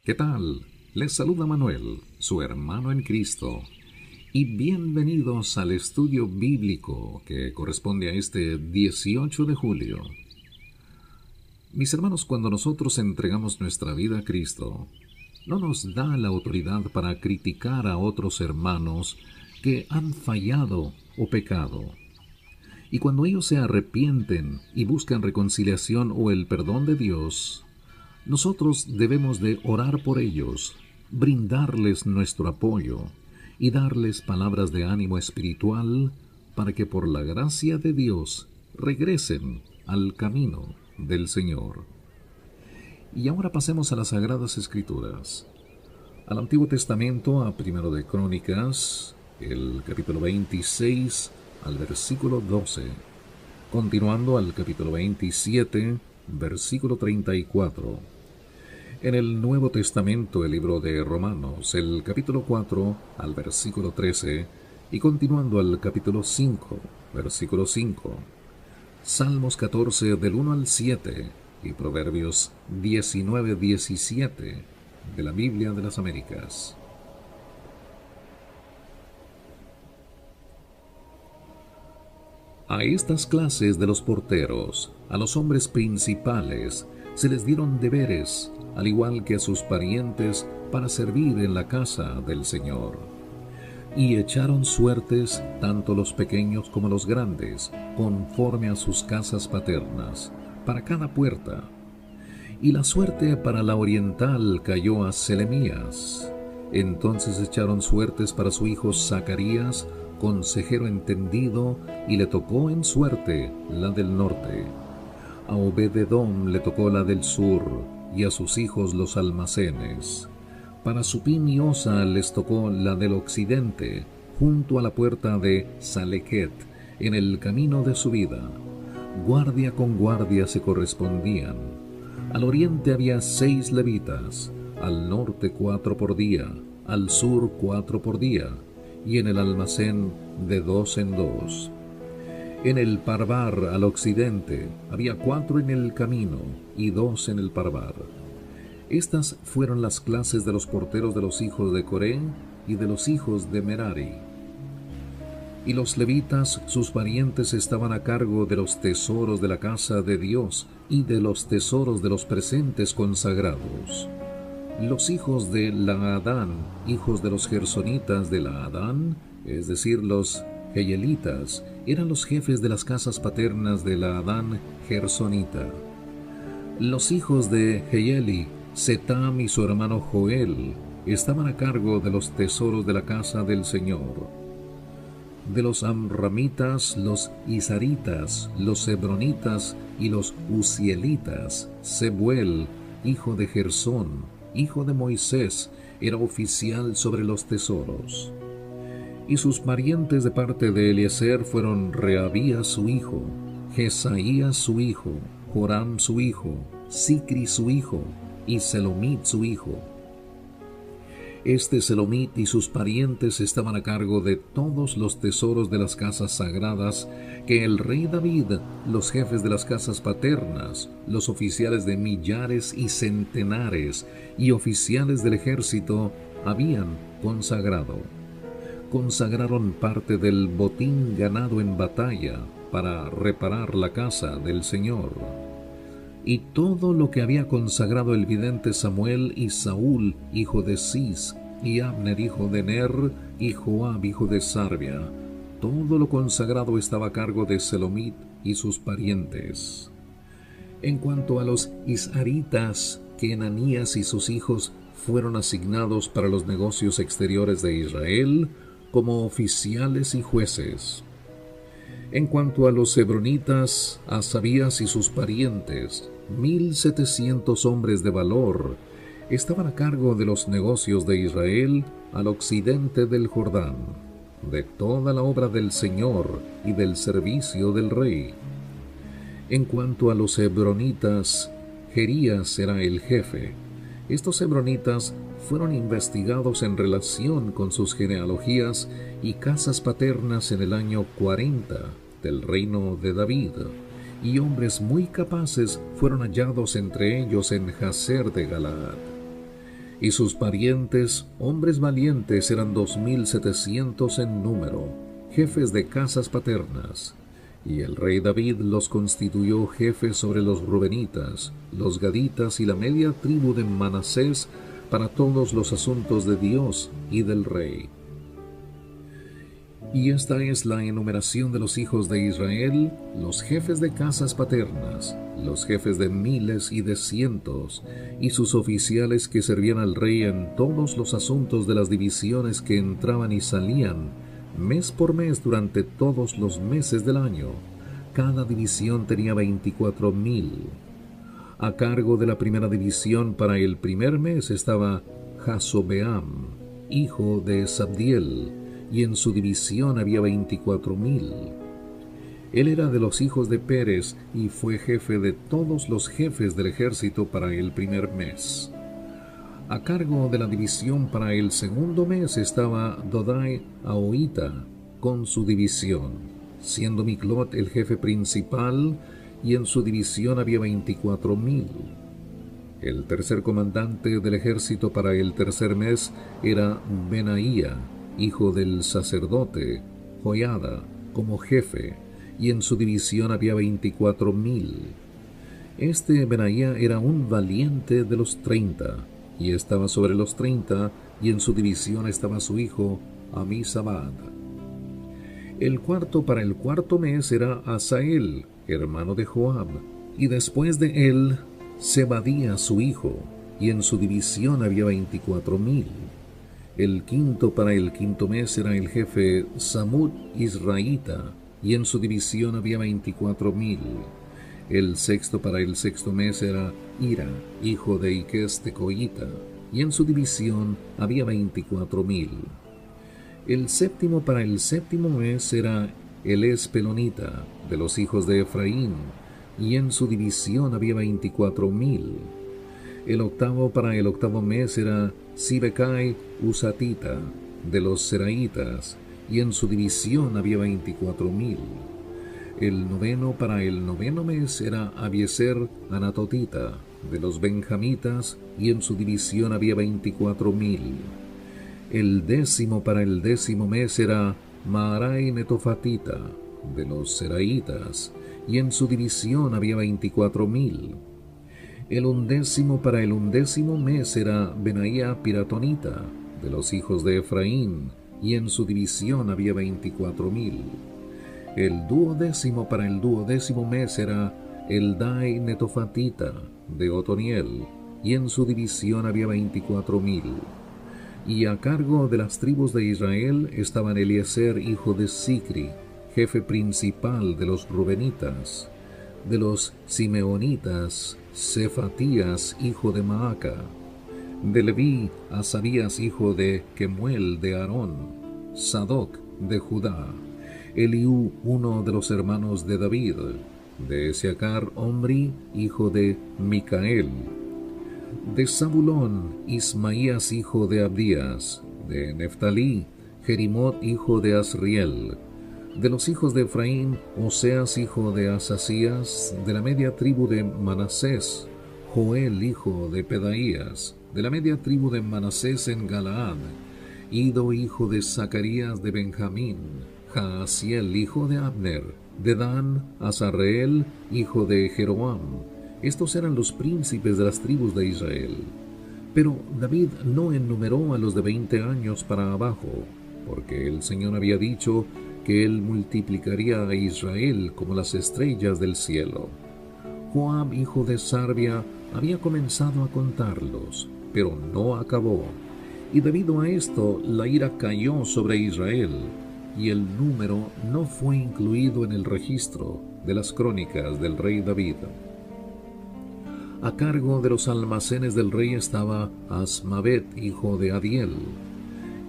¿Qué tal? Les saluda Manuel, su hermano en Cristo, y bienvenidos al estudio bíblico que corresponde a este 18 de julio. Mis hermanos, cuando nosotros entregamos nuestra vida a Cristo, no nos da la autoridad para criticar a otros hermanos que han fallado o pecado. Y cuando ellos se arrepienten y buscan reconciliación o el perdón de Dios, nosotros debemos de orar por ellos, brindarles nuestro apoyo y darles palabras de ánimo espiritual para que por la gracia de Dios regresen al camino del Señor. Y ahora pasemos a las Sagradas Escrituras, al Antiguo Testamento, a Primero de Crónicas, el capítulo 26, al versículo 12, continuando al capítulo 27, versículo 34. En el Nuevo Testamento, el libro de Romanos, el capítulo 4, al versículo 13, y continuando al capítulo 5, versículo 5. Salmos 14, del 1 al 7, y Proverbios 19, 17, de la Biblia de las Américas. A estas clases de los porteros, a los hombres principales, se les dieron deberes, al igual que a sus parientes, para servir en la casa del Señor. Y echaron suertes tanto los pequeños como los grandes, conforme a sus casas paternas, para cada puerta. Y la suerte para la oriental cayó a Selemías. Entonces echaron suertes para su hijo Zacarías, consejero entendido, y le tocó en suerte la del norte. A Obed-edom le tocó la del sur, y a sus hijos los almacenes. Para Supim y Osa les tocó la del occidente, junto a la puerta de Salequet, en el camino de subida. Guardia con guardia se correspondían. Al oriente había 6 levitas, al norte 4 por día, al sur 4 por día, y en el almacén de 2 en 2. En el parvar al occidente había 4 en el camino y 2 en el parvar. Estas fueron las clases de los porteros de los hijos de Coré y de los hijos de Merari. Y los levitas, sus parientes, estaban a cargo de los tesoros de la casa de Dios y de los tesoros de los presentes consagrados. Los hijos de Laadán, hijos de los gersonitas de Laadán, es decir, los Jeyelitas, eran los jefes de las casas paternas de Laadán gersonita. Los hijos de Jeyeli, Setam y su hermano Joel, estaban a cargo de los tesoros de la casa del Señor. De los amramitas, los isaritas, los hebronitas y los uzielitas, Sebuel, hijo de Gersón, hijo de Moisés, era oficial sobre los tesoros. Y sus parientes de parte de Eliezer fueron Reabías su hijo, Jesaías su hijo, Joram su hijo, Sicri su hijo, y Selomit su hijo. Este Selomit y sus parientes estaban a cargo de todos los tesoros de las casas sagradas que el rey David, los jefes de las casas paternas, los oficiales de millares y centenares y oficiales del ejército habían consagrado. Consagraron parte del botín ganado en batalla para reparar la casa del Señor. Y todo lo que había consagrado el vidente Samuel y Saúl, hijo de Cis, y Abner, hijo de Ner, y Joab, hijo de Sarvia, todo lo consagrado estaba a cargo de Selomit y sus parientes. En cuanto a los isaritas, que Enanías y sus hijos fueron asignados para los negocios exteriores de Israel, como oficiales y jueces. En cuanto a los hebronitas, Asabías y sus parientes, 1,700 hombres de valor, estaban a cargo de los negocios de Israel al occidente del Jordán, de toda la obra del Señor y del servicio del rey. En cuanto a los hebronitas, Jerías era el jefe. Estos hebronitas fueron investigados en relación con sus genealogías y casas paternas en el año 40 del reino de David, y hombres muy capaces fueron hallados entre ellos en Jazer de Galaad. Y sus parientes, hombres valientes, eran 2700 en número, jefes de casas paternas. Y el rey David los constituyó jefes sobre los rubenitas, los gaditas y la media tribu de Manasés para todos los asuntos de Dios y del rey. Y esta es la enumeración de los hijos de Israel, los jefes de casas paternas, los jefes de miles y de cientos, y sus oficiales que servían al rey en todos los asuntos de las divisiones que entraban y salían, mes por mes durante todos los meses del año. Cada división tenía 24,000. A cargo de la primera división para el primer mes estaba Jasobeam, hijo de Sabdiel, y en su división había 24,000. Él era de los hijos de Pérez y fue jefe de todos los jefes del ejército para el primer mes. A cargo de la división para el segundo mes estaba Dodai Ahoita con su división, siendo Miclot el jefe principal, y en su división había 24,000. El tercer comandante del ejército para el tercer mes era Benaía, hijo del sacerdote Joiada, como jefe, y en su división había 24,000. Este Benaía era un valiente de los 30, y estaba sobre los 30, y en su división estaba su hijo Amisabad. El cuarto para el cuarto mes era Asael, hermano de Joab, y después de él Zebadía su hijo, y en su división había 24,000. El quinto para el quinto mes era el jefe Samud Israelita, y en su división había 24,000. El sexto para el sexto mes era Ira, hijo de Iques Tecoita, y en su división había 24,000. El séptimo para el séptimo mes era Elés Pelonita, de los hijos de Efraín, y en su división había 24,000. El octavo para el octavo mes era Sibecai Usatita, de los Seraitas, y en su división había 24,000. El noveno para el noveno mes era Abieser Anatotita, de los Benjamitas, y en su división había 24,000. El décimo para el décimo mes era Maarai Netofatita, de los Seraitas, y en su división había 24,000. El undécimo para el undécimo mes era Benaía Piratonita, de los hijos de Efraín, y en su división había 24,000. El duodécimo para el duodécimo mes era Eldai Netofatita, de Otoniel, y en su división había 24,000. Y a cargo de las tribus de Israel estaban Eliezer, hijo de Sicri, jefe principal de los Rubenitas; de los Simeonitas, Cefatías, hijo de Maaca; de Leví, Asarías, hijo de Kemuel de Aarón; Sadoc, de Judá; Eliú, uno de los hermanos de David; de Seacar, Omri, hijo de Micael; de Zabulón, Ismaías, hijo de Abdías; de Neftalí, Jerimot, hijo de Asriel; de los hijos de Efraín, Oseas, hijo de Asasías; de la media tribu de Manasés, Joel, hijo de Pedaías; de la media tribu de Manasés en Galaad, Ido, hijo de Zacarías de Benjamín; Jaasiel, hijo de Abner; de Dan, Azarreel, hijo de Jeroam. Estos eran los príncipes de las tribus de Israel. Pero David no enumeró a los de 20 años para abajo, porque el Señor había dicho que él multiplicaría a Israel como las estrellas del cielo. Joab, hijo de Sarvia, había comenzado a contarlos, pero no acabó. Y debido a esto, la ira cayó sobre Israel, y el número no fue incluido en el registro de las crónicas del rey David. A cargo de los almacenes del rey estaba Asmavet, hijo de Adiel,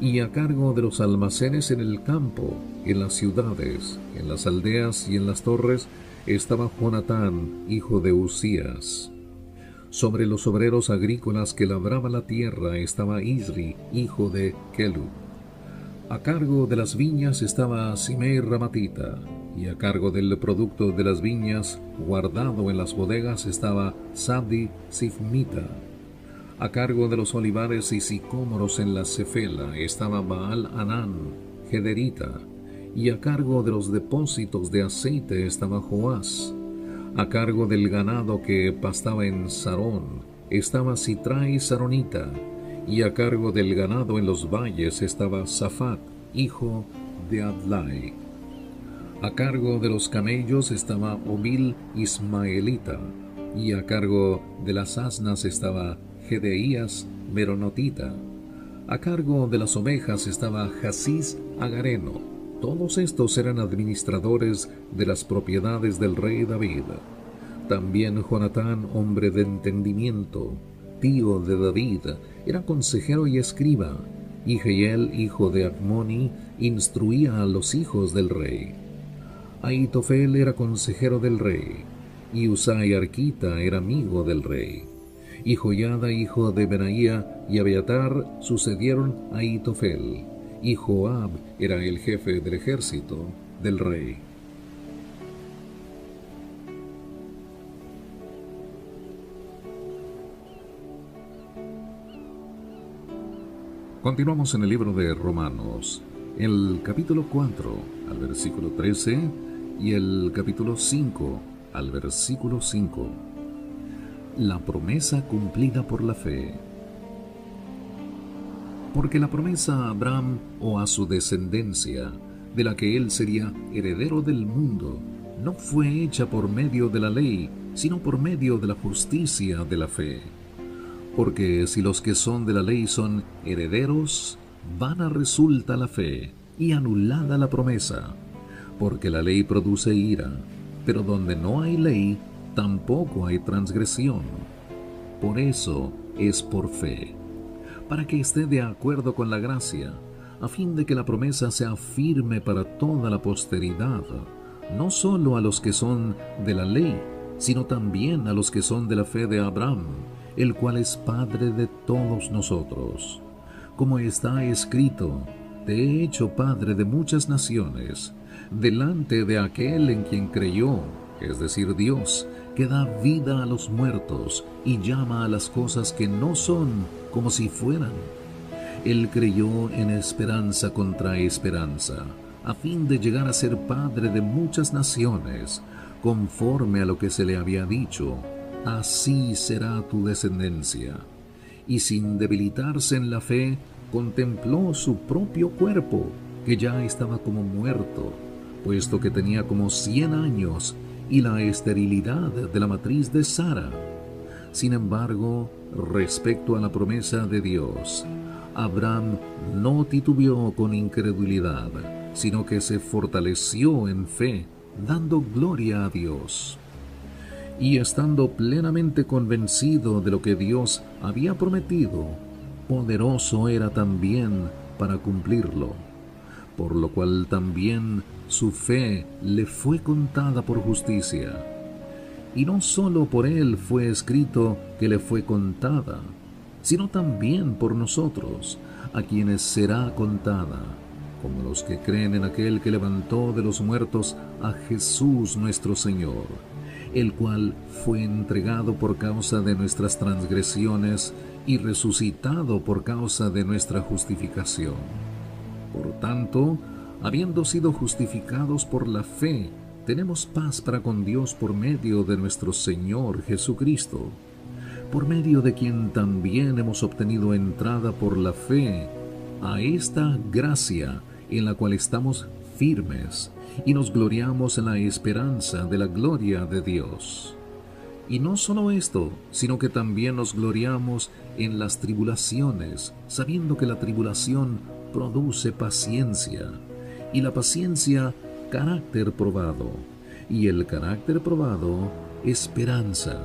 y a cargo de los almacenes en el campo, en las ciudades, en las aldeas y en las torres, estaba Jonatán, hijo de Usías. Sobre los obreros agrícolas que labraban la tierra estaba Isri, hijo de Kelub. A cargo de las viñas estaba Simei Ramatita, y a cargo del producto de las viñas, guardado en las bodegas, estaba Sabdi Sifmita. A cargo de los olivares y sicómoros en la Cefela estaba Baal-Hanán, Gederita, y a cargo de los depósitos de aceite estaba Joás. A cargo del ganado que pastaba en Sarón estaba Sitrai Saronita, y a cargo del ganado en los valles estaba Safat, hijo de Adlai. A cargo de los camellos estaba Obil Ismaelita, y a cargo de las asnas estaba Gedeías Meronotita. A cargo de las ovejas estaba Jasís Agareno. Todos estos eran administradores de las propiedades del rey David. También Jonatán, hombre de entendimiento, tío de David, era consejero y escriba, y Jehiel, hijo de Acmoni, instruía a los hijos del rey. Ahitofel era consejero del rey, y Usai Arquita era amigo del rey. Y Joiada, hijo de Benaía, y Abiatar sucedieron a Ahitofel, y Joab era el jefe del ejército del rey. Continuamos en el libro de Romanos, el capítulo 4 al versículo 13 y el capítulo 5 al versículo 5. La promesa cumplida por la fe. Porque la promesa a Abraham o a su descendencia, de la que él sería heredero del mundo, no fue hecha por medio de la ley, sino por medio de la justicia de la fe. Porque si los que son de la ley son herederos, vana resulta la fe y anulada la promesa. Porque la ley produce ira, pero donde no hay ley, tampoco hay transgresión. Por eso es por fe, para que esté de acuerdo con la gracia, a fin de que la promesa sea firme para toda la posteridad, no solo a los que son de la ley, sino también a los que son de la fe de Abraham, el cual es Padre de todos nosotros. Como está escrito, te he hecho Padre de muchas naciones, delante de aquel en quien creyó, es decir, Dios, que da vida a los muertos y llama a las cosas que no son como si fueran. Él creyó en esperanza contra esperanza, a fin de llegar a ser Padre de muchas naciones, conforme a lo que se le había dicho, así será tu descendencia. Y sin debilitarse en la fe, contempló su propio cuerpo, que ya estaba como muerto, puesto que tenía como 100 años, y la esterilidad de la matriz de Sara. Sin embargo, respecto a la promesa de Dios, Abraham no titubeó con incredulidad, sino que se fortaleció en fe, dando gloria a Dios. Y estando plenamente convencido de lo que Dios había prometido, poderoso era también para cumplirlo, por lo cual también su fe le fue contada por justicia. Y no solo por él fue escrito que le fue contada, sino también por nosotros, a quienes será contada, como los que creen en aquel que levantó de los muertos a Jesús nuestro Señor, el cual fue entregado por causa de nuestras transgresiones y resucitado por causa de nuestra justificación. Por tanto, habiendo sido justificados por la fe, tenemos paz para con Dios por medio de nuestro Señor Jesucristo, por medio de quien también hemos obtenido entrada por la fe a esta gracia en la cual estamos firmes y nos gloriamos en la esperanza de la gloria de Dios. Y no solo esto, sino que también nos gloriamos en las tribulaciones, sabiendo que la tribulación produce paciencia, y la paciencia carácter probado, y el carácter probado esperanza,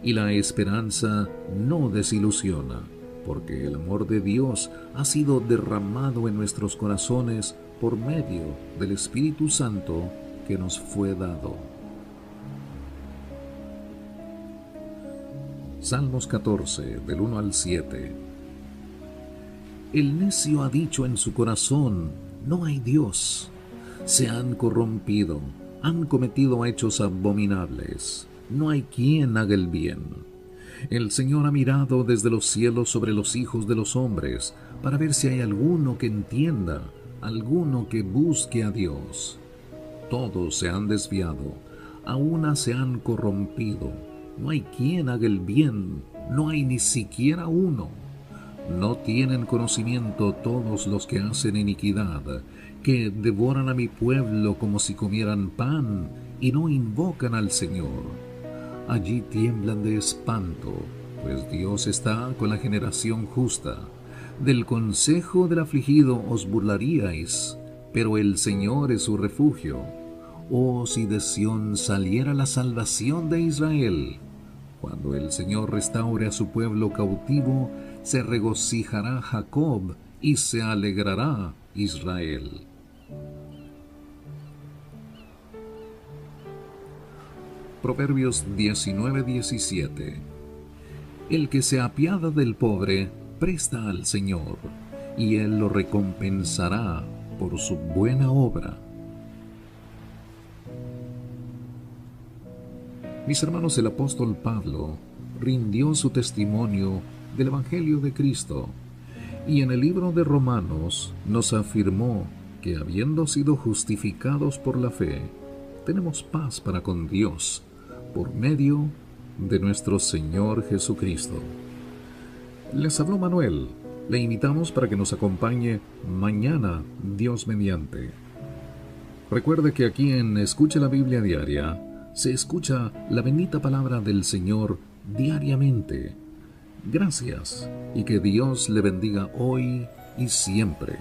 y la esperanza no desilusiona, porque el amor de Dios ha sido derramado en nuestros corazones por medio del Espíritu Santo que nos fue dado. Salmos 14, del 1 al 7. El necio ha dicho en su corazón, no hay Dios. Se han corrompido, han cometido hechos abominables. No hay quien haga el bien. El Señor ha mirado desde los cielos sobre los hijos de los hombres para ver si hay alguno que entienda, alguno que busque a Dios. Todos se han desviado, a una se han corrompido. No hay quien haga el bien, no hay ni siquiera uno. No tienen conocimiento todos los que hacen iniquidad, que devoran a mi pueblo como si comieran pan y no invocan al Señor. Allí tiemblan de espanto, pues Dios está con la generación justa. Del consejo del afligido os burlaríais, pero el Señor es su refugio. Oh, si de Sión saliera la salvación de Israel. Cuando el Señor restaure a su pueblo cautivo, se regocijará Jacob y se alegrará Israel. Proverbios 19:17. El que se apiada del pobre, presta al Señor, y Él lo recompensará por su buena obra. Mis hermanos, el apóstol Pablo rindió su testimonio del Evangelio de Cristo, y en el libro de Romanos nos afirmó que habiendo sido justificados por la fe, tenemos paz para con Dios por medio de nuestro Señor Jesucristo. Les habló Manuel. Le invitamos para que nos acompañe mañana, Dios mediante. Recuerde que aquí en Escuche la Biblia Diaria se escucha la bendita palabra del Señor diariamente. Gracias y que Dios le bendiga hoy y siempre.